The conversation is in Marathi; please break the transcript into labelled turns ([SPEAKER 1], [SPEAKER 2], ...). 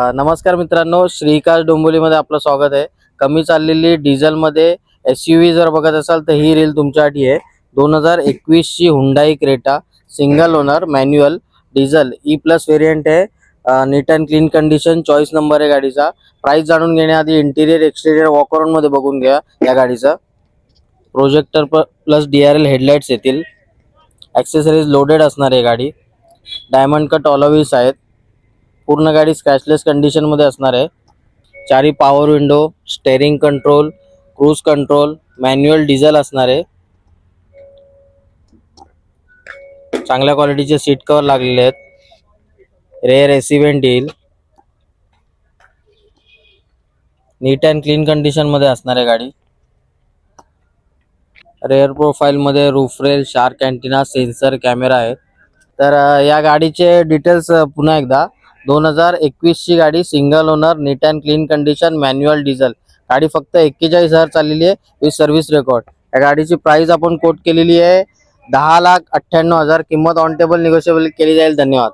[SPEAKER 1] नमस्कार मित्रांनो, श्रीकांत डोंबिवलीमध्ये आपलं स्वागत आहे। कमी चाललेली डिझेलमध्ये SUV जर बघत असाल तर ही रील तुमच्यासाठी आहे। 2021 ची Hyundai Creta single owner manual diesel E+ variant आहे। Neat and clean condition, choice number आहे गाडीचा। प्राइस जाणून घेण्याआधी इंटिरियर एक्सटेरियर वॉक अराउंड मध्ये बघून घ्या या गाडीचा। प्रोजेक्टर प्लस DRL हेडलाइट्स येतील। ॲक्सेसरीज लोडेड असणार आहे गाडी। डायमंड कट ऑलॉव्हिस आहेत। पूर्ण गाडी स्क्रॅचलेस कंडिशन मध्ये असणार आहे। चारी power window, steering control, cruise control, manual diesel असणार आहे। चांगल्या क्वालिटीचे सीट कव्हर लागलेले आहेत। रेअर AC वेंट येईल। नीट अँड क्लीन कंडिशन मध्ये असणार आहे गाडी। रेअर प्रोफाइल मध्ये roof rail, shark antenna, sensor camera आहे। तर या गाडीचे डिटेल्स पुन्हा एकदा। 2021 ची गाडी, single owner, neat and clean condition, manual diesel. गाडी फक्त 41,000 चाललेली आहे विथ सर्व्हिस रेकॉर्ड। या गाडीची प्राइस आपण कोट केलेली आहे 10,98,000। किंमत ऑन टेबल निगोशिएबल केली जाईल। धन्यवाद।